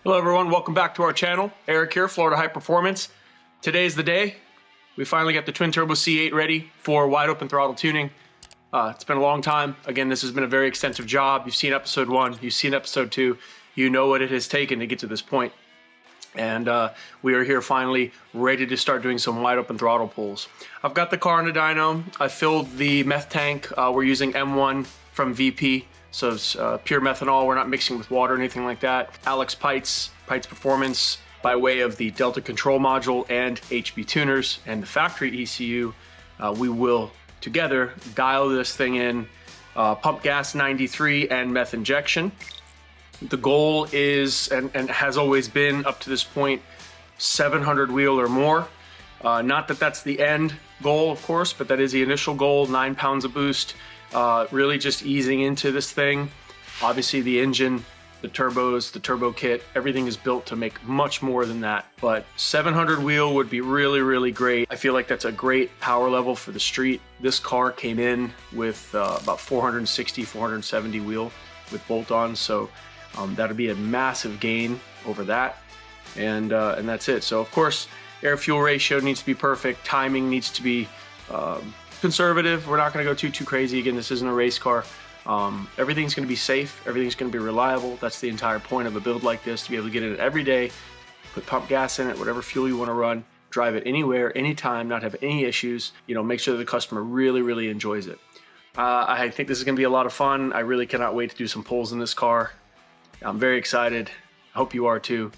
Hello everyone, welcome back to our channel. Eric here, Florida High Performance. Today's the day. We finally got the twin turbo C8 ready for wide open throttle tuning. It's been a long time. Again, this has been a very extensive job. You've seen episode 1, you've seen episode 2. You know what it has taken to get to this point. And we are here finally ready to start doing some wide open throttle pulls. I've got the car in a dyno. I filled the meth tank. We're using M1 from VP. So it's pure methanol. We're not mixing with water or anything like that. Alex Peitz Performance by way of the Delta control module and HP tuners and the factory ECU. We will together dial this thing in, pump gas 93 and meth injection. The goal is, and has always been up to this point, 700 wheel or more. Not that that's the end goal, of course, but that is the initial goal, 9 pounds of boost. Really just easing into this thing. Obviously the engine, the turbos, the turbo kit, everything is built to make much more than that. But 700 wheel would be really, really great. I feel like that's a great power level for the street. This car came in with about 460, 470 wheel with bolt-ons. So that'll be a massive gain over that. And that's it. So of course, air-fuel ratio needs to be perfect. Timing needs to be conservative. We're not going to go too crazy. Again, this isn't a race car. Everything's going to be safe. Everything's going to be reliable. That's the entire point of a build like this, to be able to get in it every day, put pump gas in it, whatever fuel you want to run, drive it anywhere, anytime, not have any issues. You know, make sure the customer really enjoys it. I think this is going to be a lot of fun. I really cannot wait to do some pulls in this car. I'm very excited. I hope you are too.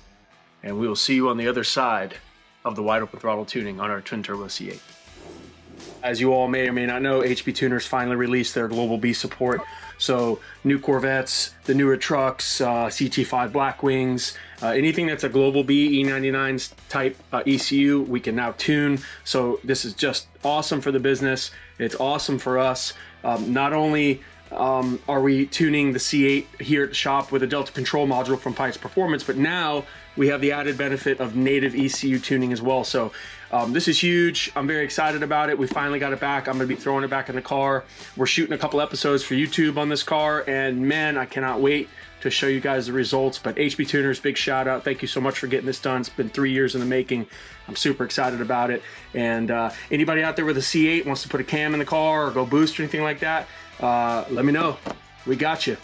And we will see you on the other side of the wide open throttle tuning on our twin turbo C8. As you all may or may not know, HP Tuners finally released their Global B support. So new Corvettes, the newer trucks, CT5 Blackwings, anything that's a Global B E99 type ECU, we can now tune. So this is just awesome for the business. It's awesome for us. Not only are we tuning the C8 here at the shop with a Delta control module from Peitz Performance, but now we have the added benefit of native ECU tuning as well. So this is huge. I'm very excited about it. We finally got it back. I'm gonna be throwing it back in the car. We're shooting a couple episodes for YouTube on this car, and man, I cannot wait to show you guys the results. But HP Tuners, big shout out. Thank you so much for getting this done. It's been 3 years in the making. I'm super excited about it. And anybody out there with a C8 wants to put a cam in the car or go boost or anything like that, let me know. We got you.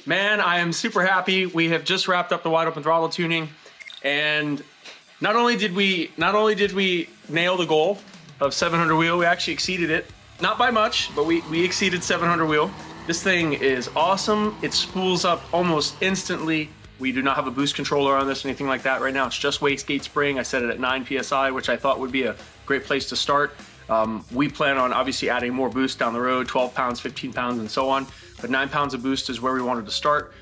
Man, I am super happy. We have just wrapped up the wide open throttle tuning, and not only did we nail the goal of 700 wheel, we actually exceeded it. Not by much, but we exceeded 700 wheel. This thing is awesome. It spools up almost instantly. We do not have a boost controller on this or anything like that right now. It's just wastegate spring. I set it at 9 PSI, which I thought would be a great place to start. We plan on obviously adding more boost down the road, 12 pounds, 15 pounds, and so on. But 9 pounds of boost is where we wanted to start.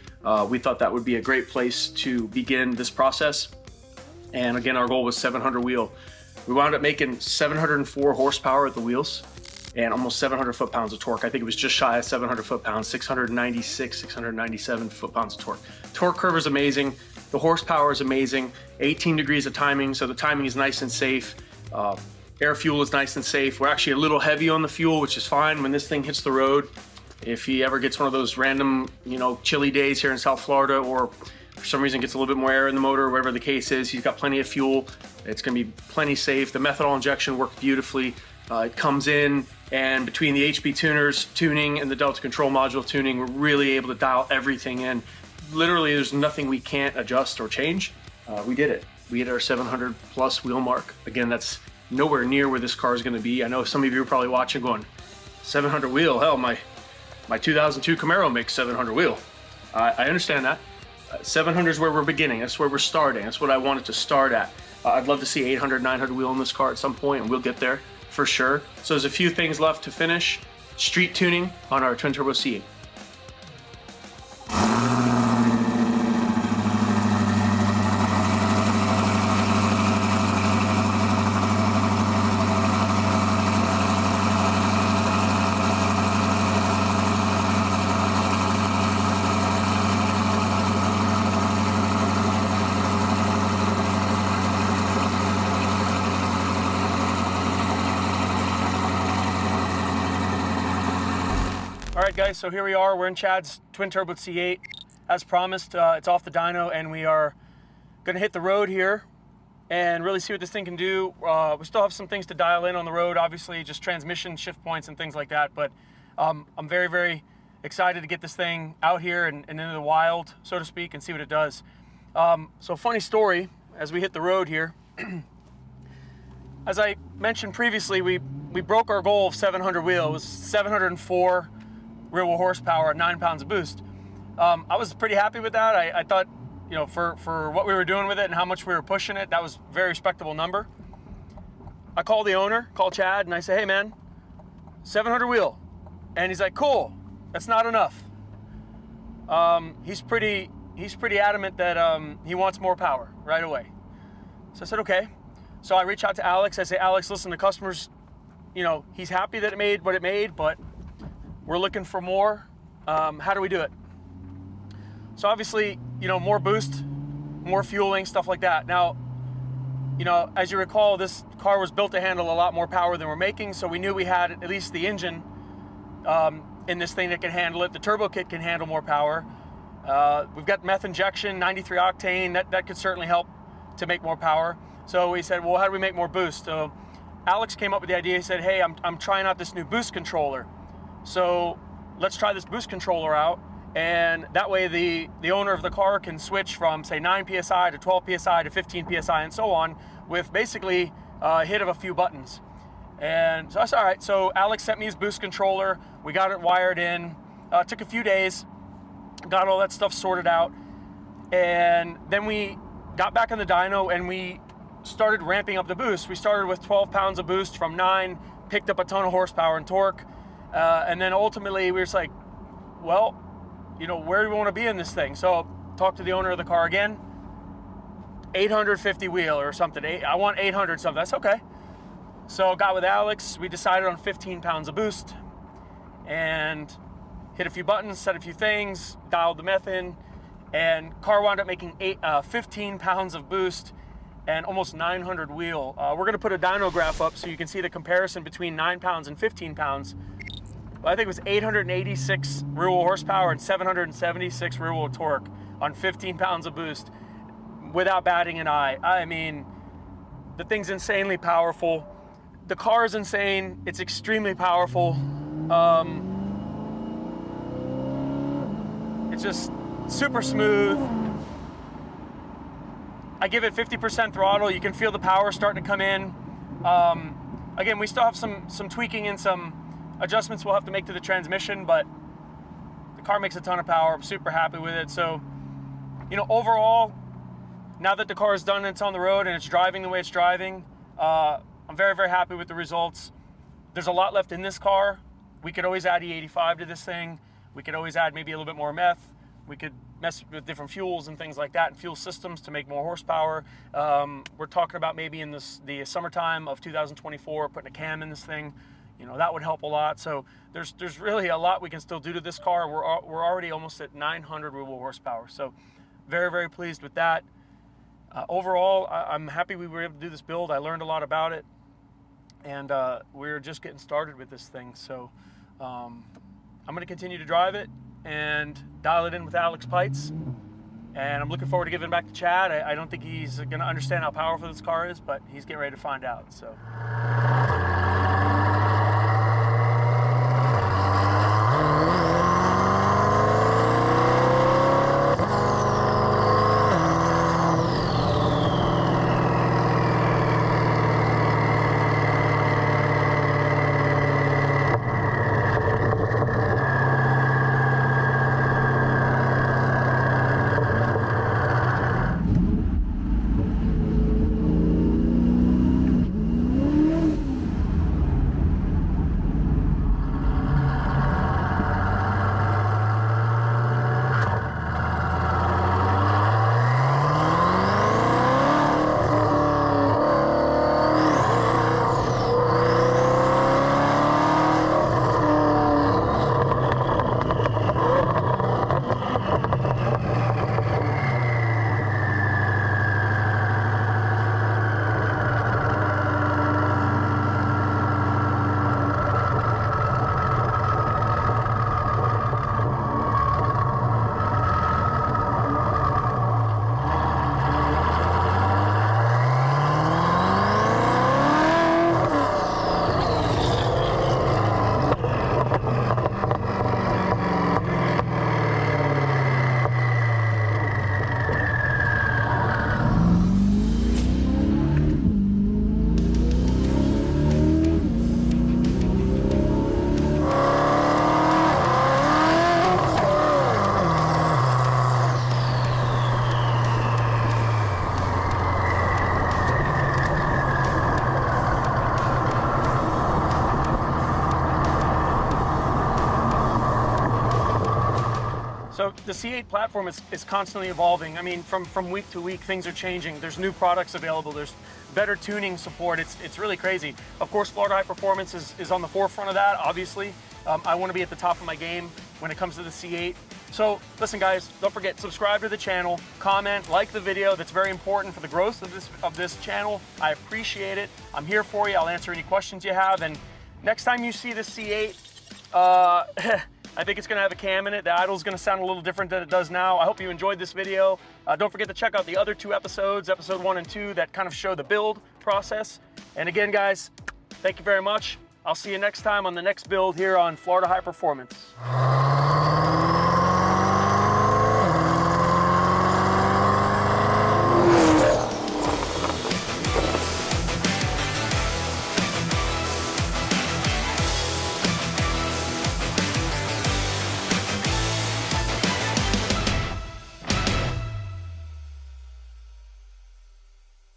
We thought that would be a great place to begin this process. And again, our goal was 700 wheel. We wound up making 704 horsepower at the wheels and almost 700 foot-pounds of torque. I think it was just shy of 700 foot-pounds, 696, 697 foot-pounds of torque. Torque curve is amazing. The horsepower is amazing. 18 degrees of timing, so the timing is nice and safe. Air fuel is nice and safe. We're actually a little heavy on the fuel, which is fine when this thing hits the road. If he ever gets one of those random, chilly days here in South Florida, or for some reason gets a little bit more air in the motor, whatever the case is, he's got plenty of fuel. It's gonna be plenty safe. The methanol injection worked beautifully. It comes in, and between the HP tuners tuning and the Delta control module tuning, we're really able to dial everything in. Literally, there's nothing we can't adjust or change. We did it. We hit our 700 plus wheel mark. Again, that's nowhere near where this car is gonna be. I know some of you are probably watching going, 700 wheel, hell, my 2002 Camaro makes 700 wheel. I understand that. 700 is where we're beginning. That's where we're starting. That's what I wanted to start at. I'd love to see 800, 900 wheel in this car at some point, and we'll get there for sure. So there's a few things left to finish. Street tuning on our twin turbo C8. All right, guys, so here we are. We're in Chad's twin turbo C8. As promised, it's off the dyno, and we are gonna hit the road here and really see what this thing can do. We still have some things to dial in on the road, obviously, just transmission, shift points, and things like that. But I'm very, very excited to get this thing out here and into the wild, so to speak, and see what it does. So funny story, as we hit the road here. As I mentioned previously, we broke our goal of 700 wheel. It was 704 rear wheel horsepower at 9 pounds of boost. I was pretty happy with that. I thought, for what we were doing with it and how much we were pushing it, that was a very respectable number. I called the owner, called Chad, and I say, hey man, 700 wheel. And he's like, cool, that's not enough. He's pretty adamant that he wants more power right away. So I said, okay. So I reach out to Alex. I say, Alex, listen, the customer's, he's happy that it made what it made, but we're looking for more. How do we do it? So obviously, more boost, more fueling, stuff like that. Now, as you recall, this car was built to handle a lot more power than we're making, so we knew we had at least the engine in this thing that can handle it. The turbo kit can handle more power. We've got meth injection, 93 octane, that could certainly help to make more power. So we said, well, how do we make more boost? So Alex came up with the idea. He said, hey, I'm trying out this new boost controller. So let's try this boost controller out, and that way the owner of the car can switch from, say, 9 PSI to 12 PSI to 15 PSI and so on with basically a hit of a few buttons. And so I said, all right, so Alex sent me his boost controller. We got it wired in. It took a few days, got all that stuff sorted out, and then we got back on the dyno and we started ramping up the boost. We started with 12 pounds of boost from 9, picked up a ton of horsepower and torque. And then ultimately we were just like, well, where do we want to be in this thing? So talked to the owner of the car again, 850 wheel or something. I want 800 something. That's okay. So got with Alex. We decided on 15 pounds of boost and hit a few buttons, set a few things, dialed the meth in, and car wound up making 15 pounds of boost and almost 900 wheel. We're going to put a dyno graph up so you can see the comparison between 9 pounds and 15 pounds. I think it was 886 rear wheel horsepower and 776 rear wheel torque on 15 pounds of boost without batting an eye. I mean, the thing's insanely powerful. The car is insane. It's extremely powerful. It's just super smooth. I give it 50% throttle. You can feel the power starting to come in. Again, we still have some tweaking and some adjustments we'll have to make to the transmission, but car makes a ton of power. I'm super happy with it. So, you know, overall, now that the car is done and it's on the road and it's driving the way it's driving, I'm very, very happy with the results. There's a lot left in this car. We could always add E85 to this thing. We could always add maybe a little bit more meth. We could mess with different fuels and things like that, and fuel systems to make more horsepower. We're talking about maybe in the summertime of 2024, putting a cam in this thing. You know, that would help a lot. So there's really a lot we can still do to this car. We're already almost at 900 wheel horsepower. So very, very pleased with that. Overall, I'm happy we were able to do this build. I learned a lot about it, and we're just getting started with this thing. So I'm going to continue to drive it and dial it in with Alex Peitz, and I'm looking forward to giving it back to Chad. I don't think he's going to understand how powerful this car is, but he's getting ready to find out. So. So the C8 platform is constantly evolving. I mean, from week to week, things are changing. There's new products available. There's better tuning support. It's really crazy. Of course, Florida High Performance is on the forefront of that, obviously. I want to be at the top of my game when it comes to the C8. So listen, guys, don't forget, subscribe to the channel, comment, like the video. That's very important for the growth of this channel. I appreciate it. I'm here for you. I'll answer any questions you have. And next time you see the C8, I think it's going to have a cam in it. The idle's going to sound a little different than it does now. I hope you enjoyed this video. Don't forget to check out the other two episodes, episode 1 and 2, that kind of show the build process. And again, guys, thank you very much. I'll see you next time on the next build here on Florida High Performance.